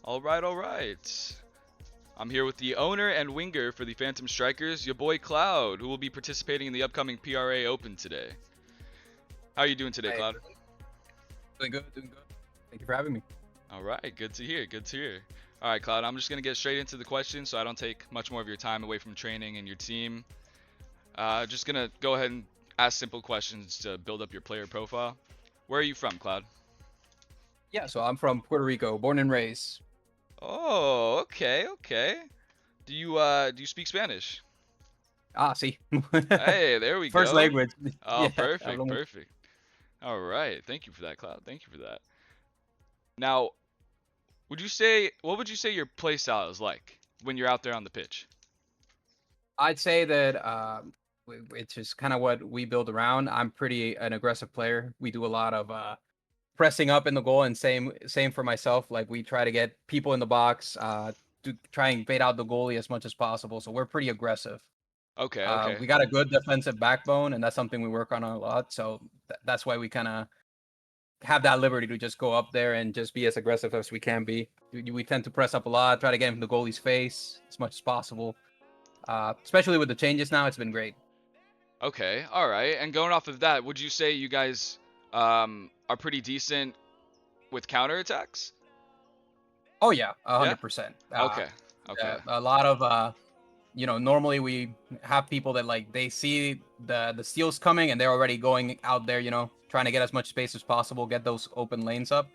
All right, all right. I'm here with the owner and winger for the Phantom Strikers, your boy Cloud, who will be participating in the upcoming PRA Open today. How are you doing today, Hi, Cloud? everyone. Doing good, doing good. Thank you for having me. All right, good to hear, good to hear. All right, Cloud, I'm just going to get straight into the questions so I don't take much more of your time away from training and your team. Just going to go ahead and ask simple questions to build up your player profile. Where are you from, Cloud? Yeah, so I'm from Puerto Rico, born and raised. Oh, okay, okay. Do you speak Spanish? Ah, sí. Hey, there we First go. language. Oh, Yeah, perfect, hablamos. perfect. All right. Thank you for that, Cloud. Thank you for that. Now, what would you say your play style is like when you're out there on the pitch? I'd say that it's just kind of what we build around. I'm pretty an aggressive player. We do a lot of pressing up in the goal, and same for myself. Like we try to get people in the box, to try and bait out the goalie as much as possible. So we're pretty aggressive. Okay, okay. We got a good defensive backbone, and that's something we work on a lot. So that's why we kind of have that liberty to just go up there and just be as aggressive as we can be. We tend to press up a lot, try to get in the goalie's face as much as possible. Especially with the changes now, it's been great. Okay. All right. And going off of that, would you say you guys are pretty decent with counterattacks? Oh yeah, Yeah? 100%. Okay. Okay. Yeah, a lot of normally we have people that like they see the steals coming and they're already going out there, trying to get as much space as possible, get those open lanes up.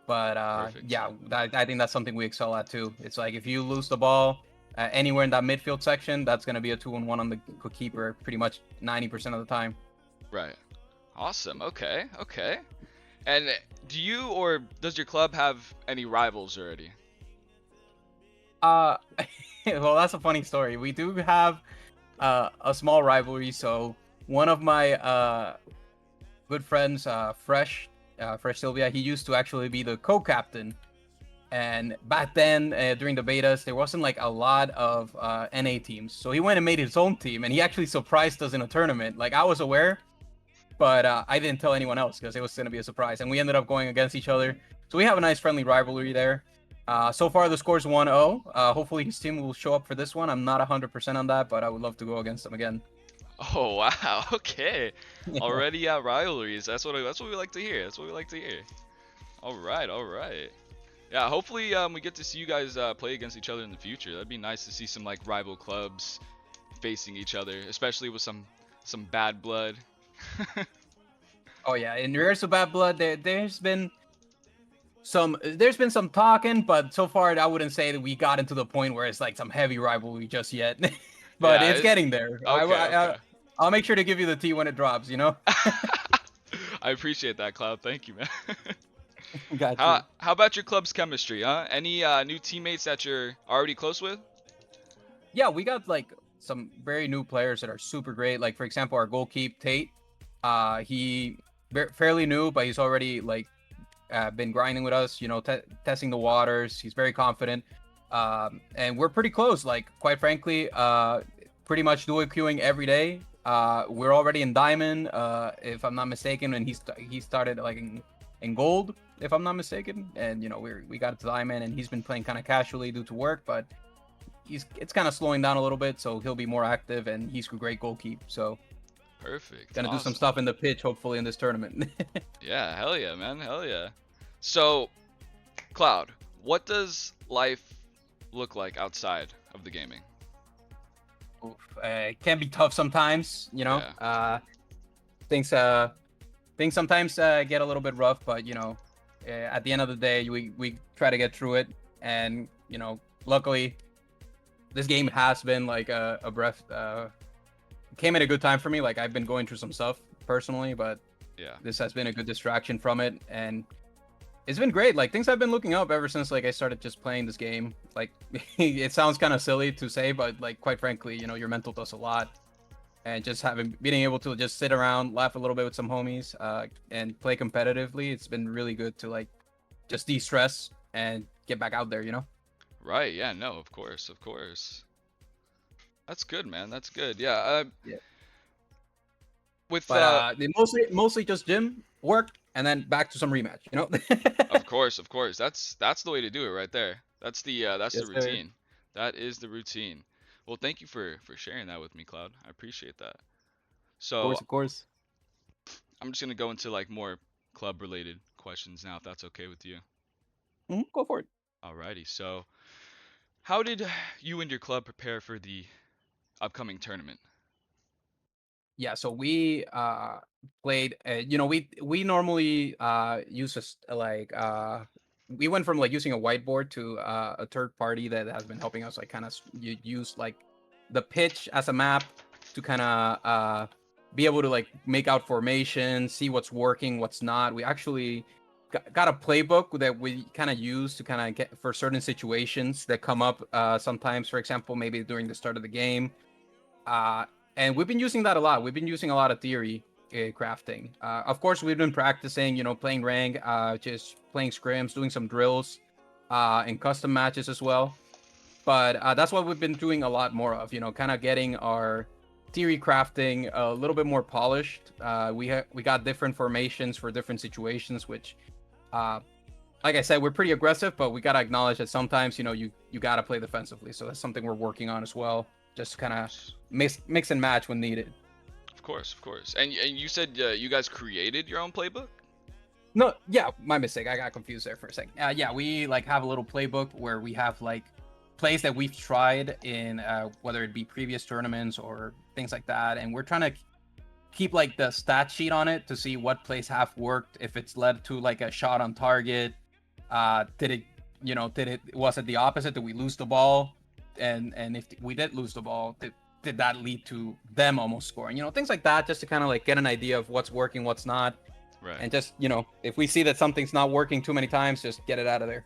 But Perfect. yeah, I think that's something we excel at too. It's like if you lose the ball anywhere in that midfield section, that's going to be a 2-on-1 on the keeper pretty much 90% of the time. Right. Awesome. Okay. Okay. And do you or does your club have any rivals already? Uh, well, that's a funny story. We do have a small rivalry. So one of my good friends, Fresh Sylvia, he used to actually be the co-captain. And back then, during the betas, there wasn't like a lot of NA teams. So he went and made his own team, and he actually surprised us in a tournament. Like I was aware, but I didn't tell anyone else because it was going to be a surprise. And we ended up going against each other. So we have a nice friendly rivalry there. So far, the score's 1-0. Hopefully, his team will show up for this one. I'm not 100% on that, but I would love to go against him again. Oh wow. Okay. Already at rivalries. That's what we like to hear. That's what we like to hear. All right. All right. Yeah, hopefully we get to see you guys play against each other in the future. That'd be nice to see some like rival clubs facing each other, especially with some bad blood. Oh yeah, in regards to bad blood, there's been some talking, but so far I wouldn't say that we got into the point where it's like some heavy rivalry just yet. But Yeah, it's getting there. okay, okay. I'll make sure to give you the tea when it drops. I appreciate that, Cloud. Thank you, man. Got how you. how about your club's chemistry, huh? Any new teammates that you're already close with? Yeah, we got like some very new players that are super great. Like for example, our goalkeeper Tate. He fairly new, but he's already like been grinding with us. Testing the waters. He's very confident, and we're pretty close. Like quite frankly, pretty much dual queuing every day. We're already in diamond, if I'm not mistaken, and he started like in gold, if I'm not mistaken. And we got to diamond, and he's been playing kind of casually due to work, but it's kind of slowing down a little bit, so he'll be more active, and he's a great goalkeeper. So Perfect. gonna do some Awesome. stuff in the pitch, hopefully in this tournament. Yeah, hell yeah, man. Hell yeah. So, Cloud, what does life look like outside of the gaming? Oof, it can be tough sometimes. Yeah. Things things sometimes get a little bit rough, but at the end of the day, we try to get through it, and luckily, this game has been like a breath. Came at a good time for me. Like I've been going through some stuff personally, but Yeah. this has been a good distraction from it, and it's been great. Like things have been looking up ever since like I started just playing this game. Like it sounds kind of silly to say, but like quite frankly, your mental does a lot. And just being able to just sit around, laugh a little bit with some homies, and play competitively, it's been really good to like just de-stress and get back out there. Right. Yeah. No. Of course. Of course. That's good, man. That's good. Yeah. Yeah. With But they mostly just gym, work, and then back to some rematch. You know. of course. That's the way to do it right there. That's the Yes, sir. routine. That is the routine. Well, thank you for sharing that with me, Cloud. I appreciate that. Of So course, of course. I'm just gonna go into like more club related questions now, if that's okay with you. Go for it. Alrighty. So how did you and your club prepare for the upcoming tournament? Yeah, so we played we normally use we went from like using a whiteboard to a third party that has been helping us like kind of use like the pitch as a map to kind of be able to like make out formations, see what's working, what's not. We actually got a playbook that we kind of use to kind of get for certain situations that come up sometimes, for example, maybe during the start of the game. uh and we've been using that a lot. We've been using a lot of theory crafting. Of course, we've been practicing, playing rank, just playing scrims, doing some drills, and custom matches as well. But that's what we've been doing a lot more of. Kind of getting our theory crafting a little bit more polished. We got different formations for different situations, which, uh, like I said, we're pretty aggressive, but we gotta acknowledge that sometimes you gotta play defensively. So that's something we're working on as well. Just kind of Course. mix and match when needed. Of course, of course. And you said you guys created your own playbook? No, yeah, my mistake. I got confused there for a second. Yeah, we like have a little playbook where we have like plays that we've tried in whether it be previous tournaments or things like that, and we're trying to keep like the stat sheet on it to see what plays have worked, if it's led to like a shot on target. Did it, did it was it the opposite? Did we lose the ball? And if we did lose the ball, did that lead to them almost scoring? Things like that, just to kind of like get an idea of what's working, what's not, Right. and just if we see that something's not working too many times, just get it out of there.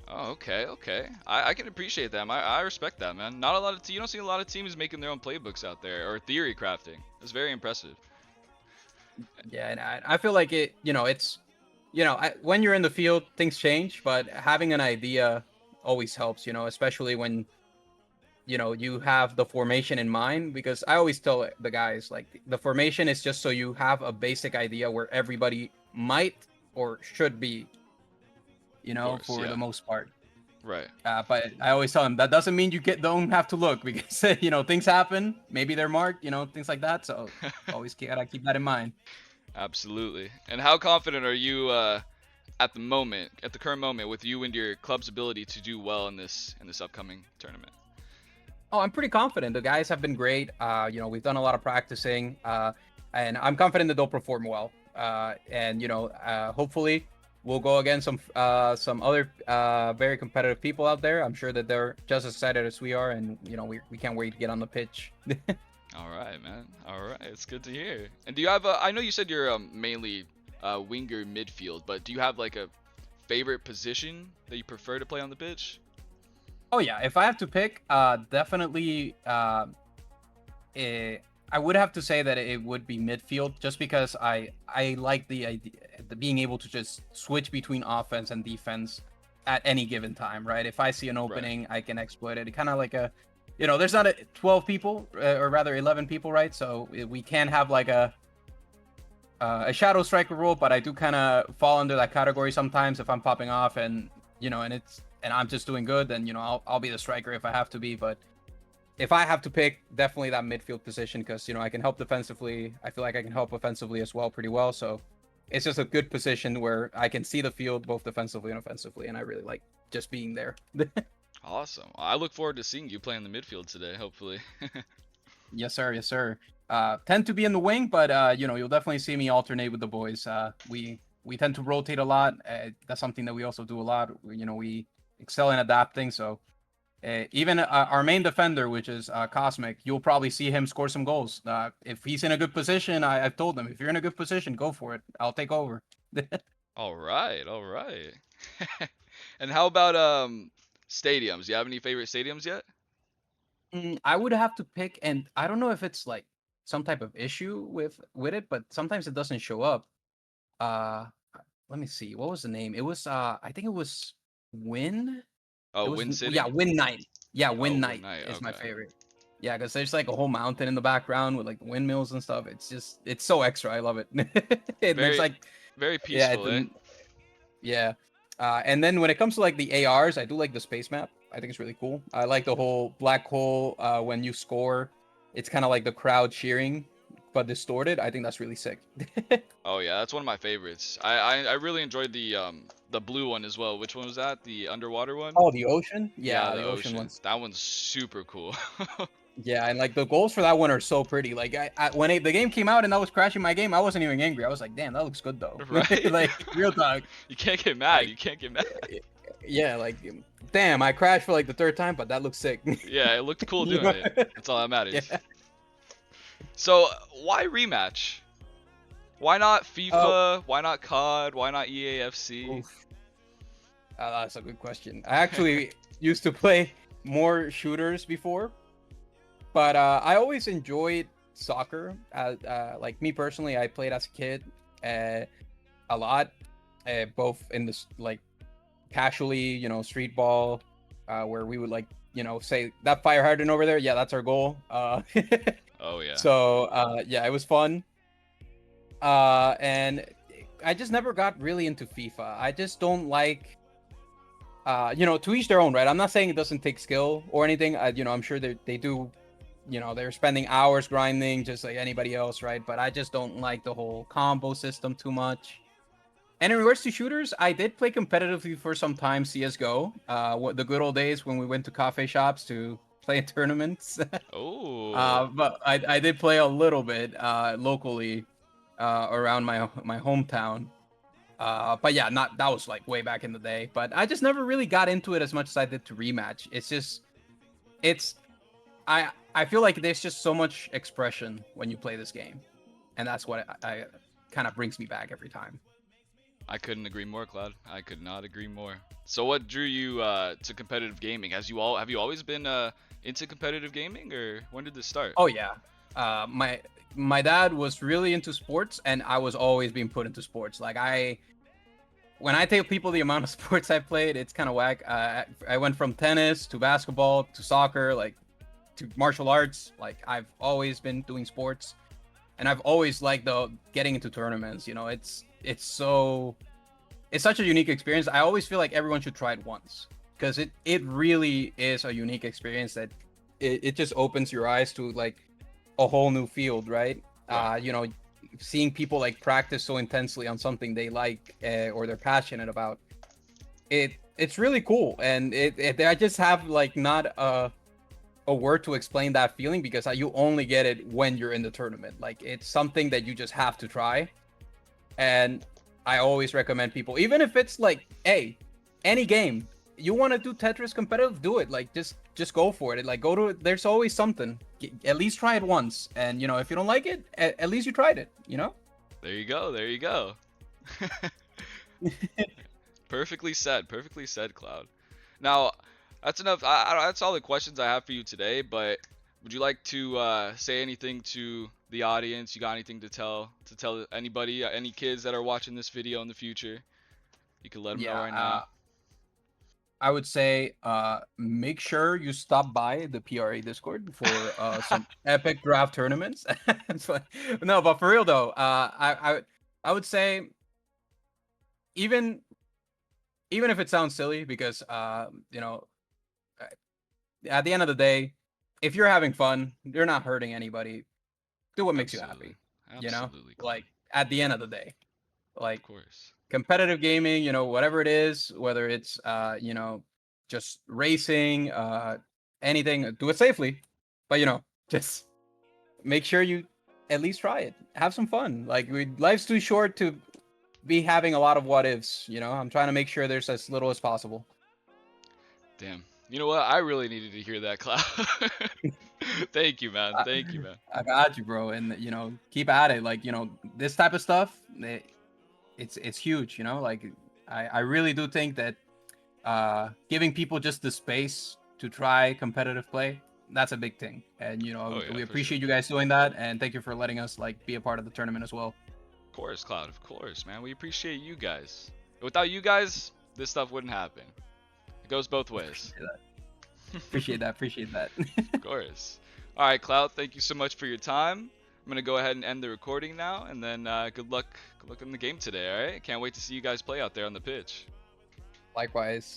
Oh, okay, okay. I can appreciate that. I respect that, man. Not a lot of you don't see a lot of teams making their own playbooks out there or theory crafting. It's very impressive. Yeah, and I feel like it's when you're in the field, things change, but having an idea always helps. Especially when you have the formation in mind, because I always tell the guys like the formation is just so you have a basic idea where everybody might or should be, Of course, for the yeah. most part. Right. But I always tell them that doesn't mean you don't have to look, because things happen. Maybe they're marked, things like that. So always gotta keep that in mind. Absolutely. And how confident are you at the moment, at the current moment, with you and your club's ability to do well in this upcoming tournament? Oh, I'm pretty confident. The guys have been great. We've done a lot of practicing, and I'm confident that they'll perform well. And hopefully, we'll go against some other very competitive people out there. I'm sure that they're just as excited as we are, and we can't wait to get on the pitch. All right, man. All right, it's good to hear. And do you have a? I know you said you're mainly winger midfield, but do you have like a favorite position that you prefer to play on the pitch? Oh yeah, if I have to pick, definitely, I would have to say that it would be midfield, just because I like the idea, the being able to just switch between offense and defense at any given time, right? If I see an Right. opening, I can exploit it. Kind of like there's not 12 people, or rather 11 people, right? So we can have like a shadow striker role, but I do kind of fall under that category sometimes if I'm popping off, and and I'm just doing good, then I'll be the striker if I have to be. But if I have to pick, definitely that midfield position, because I can help defensively. I feel like I can help offensively as well, pretty well. So it's just a good position where I can see the field both defensively and offensively, and I really like just being there. Awesome. Well, I look forward to seeing you play in the midfield today, hopefully. Yes, sir. Yes, sir. Tend to be in the wing, but you'll definitely see me alternate with the boys. We tend to rotate a lot. That's something that we also do a lot. We excel in adapting. So even our main defender, which is Cosmic, you'll probably see him score some goals. If he's in a good position, I've told him, if you're in a good position, go for it. I'll take over. All right, all right. And how about stadiums? Do you have any favorite stadiums yet? I would have to pick, and I don't know if it's like some type of issue with it, but sometimes it doesn't show up. Uh, Let me see. What was the name? It was I think it was Win. Oh, It was Win yeah, City? Win Night. Yeah, Oh, Win Win Night Night. is my Okay. favorite. Yeah, because there's like a whole mountain in the background with like windmills and stuff. It's so extra. I love it. And there's Very, like, very yeah, peaceful, eh? yeah. And then when it comes to like the ARs, I do like the space map. I think it's really cool. I like the whole black hole. When you score, it's kind of like the crowd cheering, but distorted. I think that's really sick. Oh yeah, that's one of my favorites. I really enjoyed the blue one as well. Which one was that? The underwater one? Oh, the ocean? Yeah, Yeah, the the ocean ocean. ones. That one's super cool. Yeah, and like the goals for that one are so pretty. Like when the game came out and I was crashing my game, I wasn't even angry. I was like, damn, that looks good though. Right? Like real talk. You can't get mad. Like You can't get mad. yeah, like damn, I crashed for like the third time, but that looks sick. Yeah, it looked cool You doing know? it. That's all that Yeah. matters. So, why rematch? Why not Oh, FIFA? Why not COD? Why not EAFC? oof. That's a good question. I actually used to play more shooters before, but I always enjoyed soccer. Like me personally, I played as a kid uh, a lot, both in this like casually, street ball, where we would like, say that fire hydrant over there. Yeah, that's our goal. Oh yeah. So yeah, it was fun. And I just never got really into FIFA. I just don't like. To each their own, right? I'm not saying it doesn't take skill or anything. I'm sure they do. They're spending hours grinding just like anybody else, right? But I just don't like the whole combo system too much. And in regards to shooters, I did play competitively for some time CS:GO. The good old days when we went to cafe shops to play in tournaments. Oh. But I did play a little bit locally around my hometown. But yeah, not that was like way back in the day. But I just never really got into it as much as I did to Rematch. It's I feel like there's just so much expression when you play this game, and that's what I kind of brings me back every time. I couldn't agree more, Cloud. I could not agree more. So what drew you to competitive gaming? Have you always been into competitive gaming, or when did this start? Oh yeah, my dad was really into sports, and I was always being put into sports. Like when I tell people the amount of sports I played, it's kind of whack. I went from tennis to basketball to soccer, like to martial arts. Like I've always been doing sports, and I've always liked the getting into tournaments. It's such a unique experience. I always feel like everyone should try it once because it really is a unique experience that it just opens your eyes to like a whole new field, right? Right. Seeing people like practice so intensely on something they like or they're passionate about. It's really cool, and I just have like not a word to explain that feeling because you only get it when you're in the tournament. Like it's something that you just have to try, and I always recommend people, even if it's like, hey, any game you want to do Tetris competitive, do it. Like just go for it. Like go to. There's always something. At least try it once, and if you don't like it, at least you tried it. There you go. There you go. Perfectly said. Perfectly said, Cloud. Now, that's enough. That's all the questions I have for you today. But would you like to say anything to the audience? You got anything to tell anybody, any kids that are watching this video in the future? You can let them know Yeah. right now. I would say make sure you stop by the PRA Discord for some epic draft tournaments. No, but for real though, I would say even even if it sounds silly because at the end of the day, if you're having fun, you're not hurting anybody. Do what makes you Absolutely. happy. Absolutely, Cloud. Like at the end of the day, Of like course. competitive gaming, whatever it is, whether it's just racing, anything, do it safely. But just make sure you at least try it. Have some fun. Like life's too short to be having a lot of what ifs. I'm trying to make sure there's as little as possible. Damn. You know what? I really needed to hear that, Cloud. Thank you, man. I, Thank you, man. I got you, bro. And keep at it. Like this type of stuff, it's huge. Like I really do think that giving people just the space to try competitive play, that's a big thing. And Oh yeah, we for sure. appreciate you guys doing that, and thank you for letting us like be a part of the tournament as well. Of course, Cloud. Of course, man. We appreciate you guys. Without you guys, this stuff wouldn't happen. It goes both ways. Appreciate that. Appreciate that. Of course. All right, Cloud. Thank you so much for your time. I'm gonna go ahead and end the recording now, and then good luck in the game today. All right. Can't wait to see you guys play out there on the pitch. Likewise.